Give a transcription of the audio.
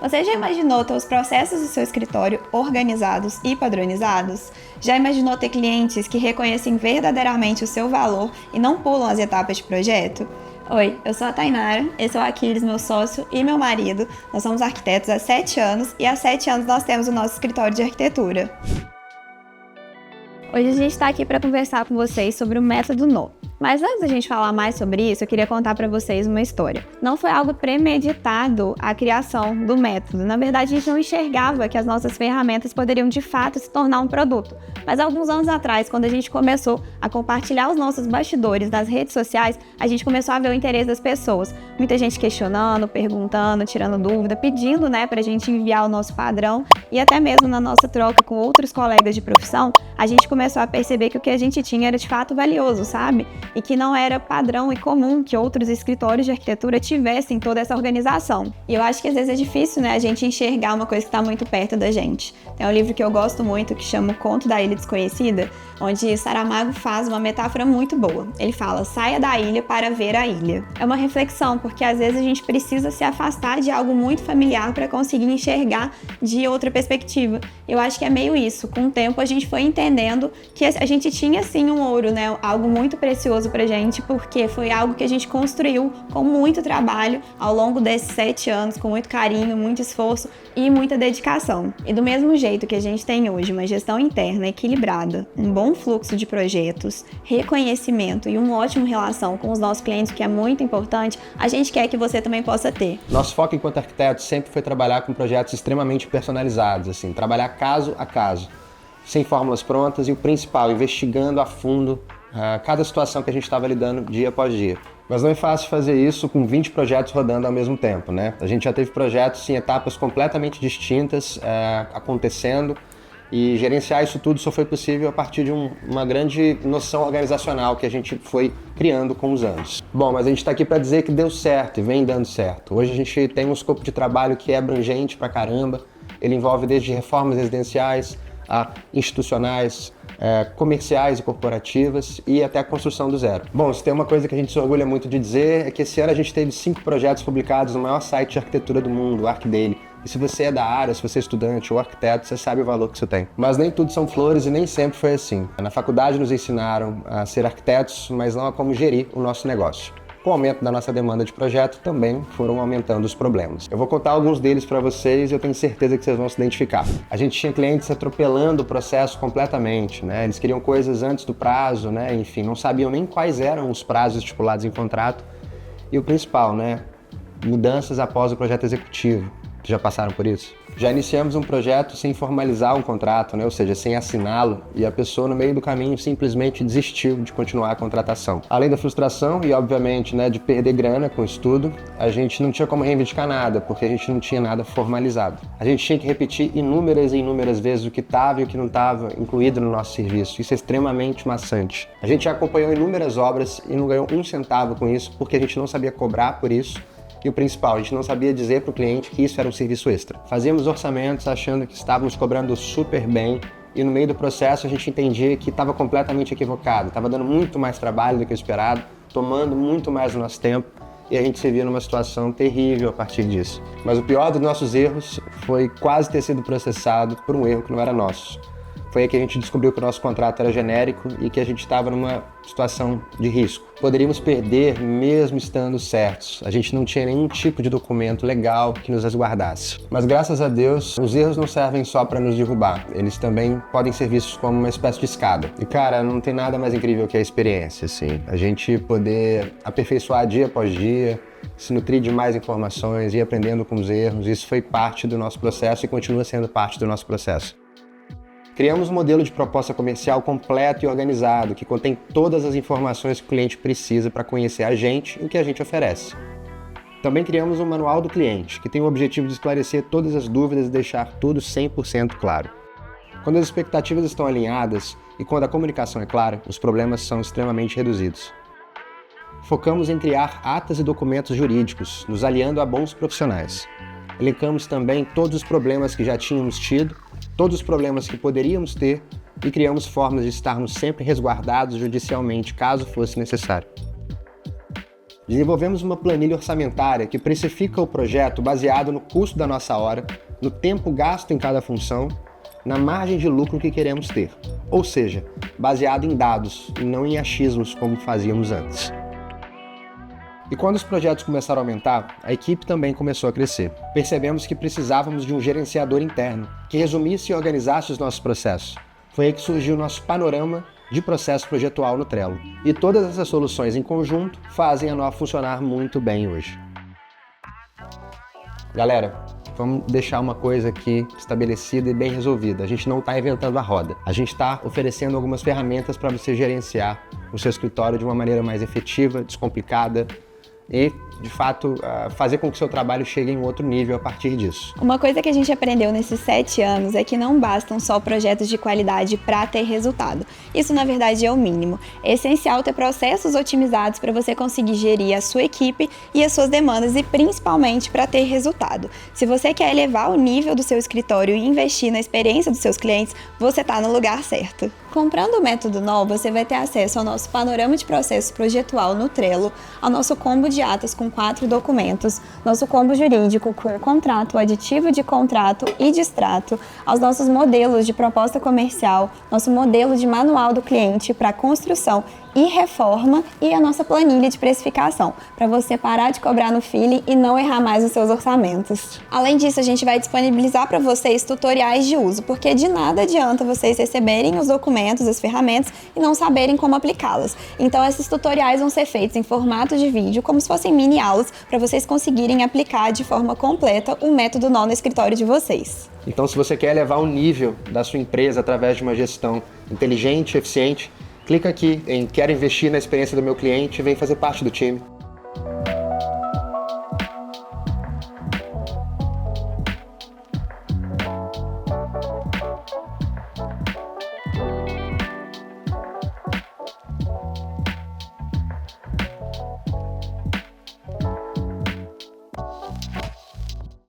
Você já imaginou ter os processos do seu escritório organizados e padronizados? Já imaginou ter clientes que reconhecem verdadeiramente o seu valor e não pulam as etapas de projeto? Oi, eu sou a Tainara, esse é o Aquiles, meu sócio e meu marido. Nós somos arquitetos há 7 anos e há 7 anos nós temos o nosso escritório de arquitetura. Hoje a gente está aqui para conversar com vocês sobre o método NO. Mas antes da gente falar mais sobre isso, eu queria contar para vocês uma história. Não foi algo premeditado a criação do método. Na verdade, a gente não enxergava que as nossas ferramentas poderiam de fato se tornar um produto. Mas alguns anos atrás, quando a gente começou a compartilhar os nossos bastidores nas redes sociais, a gente começou a ver o interesse das pessoas. Muita gente questionando, perguntando, tirando dúvida, pedindo, para a gente enviar o nosso padrão. E até mesmo na nossa troca com outros colegas de profissão, a gente começou a perceber que o que a gente tinha era de fato valioso, sabe? E que não era padrão e comum que outros escritórios de arquitetura tivessem toda essa organização. E eu acho que às vezes é difícil, a gente enxergar uma coisa que está muito perto da gente. Tem um livro que eu gosto muito que chama O Conto da Ilha Desconhecida, onde Saramago faz uma metáfora muito boa. Ele fala, saia da ilha para ver a ilha. É uma reflexão, porque às vezes a gente precisa se afastar de algo muito familiar para conseguir enxergar de outra perspectiva. Eu acho que é meio isso. Com o tempo a gente foi entendendo que a gente tinha sim um ouro, algo muito precioso pra gente, porque foi algo que a gente construiu com muito trabalho ao longo desses 7 anos, com muito carinho, muito esforço e muita dedicação. E do mesmo jeito que a gente tem hoje uma gestão interna equilibrada, um bom fluxo de projetos, reconhecimento e uma ótima relação com os nossos clientes, que é muito importante, a gente quer que você também possa ter. Nosso foco enquanto arquitetos sempre foi trabalhar com projetos extremamente personalizados, trabalhar caso a caso, sem fórmulas prontas e o principal, investigando a fundo cada situação que a gente estava lidando dia após dia. Mas não é fácil fazer isso com 20 projetos rodando ao mesmo tempo, A gente já teve projetos em etapas completamente distintas acontecendo e gerenciar isso tudo só foi possível a partir de uma grande noção organizacional que a gente foi criando com os anos. Bom, mas a gente está aqui para dizer que deu certo e vem dando certo. Hoje a gente tem um escopo de trabalho que é abrangente pra caramba, ele envolve desde reformas residenciais a institucionais, comerciais e corporativas e até a construção do zero. Bom, se tem uma coisa que a gente se orgulha muito de dizer é que esse ano a gente teve 5 projetos publicados no maior site de arquitetura do mundo, o ArcDaily. E se você é da área, se você é estudante ou arquiteto, você sabe o valor que isso tem. Mas nem tudo são flores e nem sempre foi assim. Na faculdade nos ensinaram a ser arquitetos, mas não a como gerir o nosso negócio. Com o aumento da nossa demanda de projeto, também foram aumentando os problemas. Eu vou contar alguns deles para vocês e eu tenho certeza que vocês vão se identificar. A gente tinha clientes atropelando o processo completamente, Eles queriam coisas antes do prazo, Enfim, não sabiam nem quais eram os prazos estipulados em contrato. E o principal, Mudanças após o projeto executivo. Já passaram por isso? Já iniciamos um projeto sem formalizar um contrato, ou seja, sem assiná-lo, e a pessoa no meio do caminho simplesmente desistiu de continuar a contratação. Além da frustração e, obviamente, de perder grana com isso tudo, a gente não tinha como reivindicar nada, porque a gente não tinha nada formalizado. A gente tinha que repetir inúmeras e inúmeras vezes o que estava e o que não estava incluído no nosso serviço. Isso é extremamente maçante. A gente já acompanhou inúmeras obras e não ganhou um centavo com isso, porque a gente não sabia cobrar por isso. E o principal, a gente não sabia dizer para o cliente que isso era um serviço extra. Fazíamos orçamentos achando que estávamos cobrando super bem e no meio do processo a gente entendia que estava completamente equivocado, estava dando muito mais trabalho do que o esperado, tomando muito mais do nosso tempo e a gente se via numa situação terrível a partir disso. Mas o pior dos nossos erros foi quase ter sido processado por um erro que não era nosso. Foi aí que a gente descobriu que o nosso contrato era genérico e que a gente estava numa situação de risco. Poderíamos perder mesmo estando certos. A gente não tinha nenhum tipo de documento legal que nos resguardasse. Mas graças a Deus, os erros não servem só para nos derrubar. Eles também podem ser vistos como uma espécie de escada. E cara, não tem nada mais incrível que a experiência, A gente poder aperfeiçoar dia após dia, se nutrir de mais informações, ir aprendendo com os erros. Isso foi parte do nosso processo e continua sendo parte do nosso processo. Criamos um modelo de proposta comercial completo e organizado, que contém todas as informações que o cliente precisa para conhecer a gente e o que a gente oferece. Também criamos um manual do cliente, que tem o objetivo de esclarecer todas as dúvidas e deixar tudo 100% claro. Quando as expectativas estão alinhadas e quando a comunicação é clara, os problemas são extremamente reduzidos. Focamos em criar atas e documentos jurídicos, nos aliando a bons profissionais. Elencamos também todos os problemas que já tínhamos tido, todos os problemas que poderíamos ter e criamos formas de estarmos sempre resguardados judicialmente, caso fosse necessário. Desenvolvemos uma planilha orçamentária que precifica o projeto baseado no custo da nossa hora, no tempo gasto em cada função, na margem de lucro que queremos ter. Ou seja, baseado em dados e não em achismos como fazíamos antes. E quando os projetos começaram a aumentar, a equipe também começou a crescer. Percebemos que precisávamos de um gerenciador interno que resumisse e organizasse os nossos processos. Foi aí que surgiu o nosso panorama de processo projetual no Trello. E todas essas soluções em conjunto fazem a Nó funcionar muito bem hoje. Galera, vamos deixar uma coisa aqui estabelecida e bem resolvida. A gente não está inventando a roda. A gente está oferecendo algumas ferramentas para você gerenciar o seu escritório de uma maneira mais efetiva, descomplicada e, de fato, fazer com que o seu trabalho chegue em outro nível a partir disso. Uma coisa que a gente aprendeu nesses 7 anos é que não bastam só projetos de qualidade para ter resultado. Isso, na verdade, é o mínimo. É essencial ter processos otimizados para você conseguir gerir a sua equipe e as suas demandas e, principalmente, para ter resultado. Se você quer elevar o nível do seu escritório e investir na experiência dos seus clientes, você está no lugar certo. Comprando o Método Nó, você vai ter acesso ao nosso panorama de processo projetual no Trello, ao nosso combo de atas com 4 documentos, nosso combo jurídico com contrato, aditivo de contrato e de extrato, aos nossos modelos de proposta comercial, nosso modelo de manual do cliente para construção e reforma e a nossa planilha de precificação, para você parar de cobrar no feeling e não errar mais os seus orçamentos. Além disso, a gente vai disponibilizar para vocês tutoriais de uso, porque de nada adianta vocês receberem os documentos, as ferramentas e não saberem como aplicá-las. Então, esses tutoriais vão ser feitos em formato de vídeo, como se fossem mini aulas, para vocês conseguirem aplicar de forma completa o Método Nó no escritório de vocês. Então, se você quer elevar o nível da sua empresa através de uma gestão inteligente e eficiente, clica aqui em Quero investir na experiência do meu cliente e vem fazer parte do time.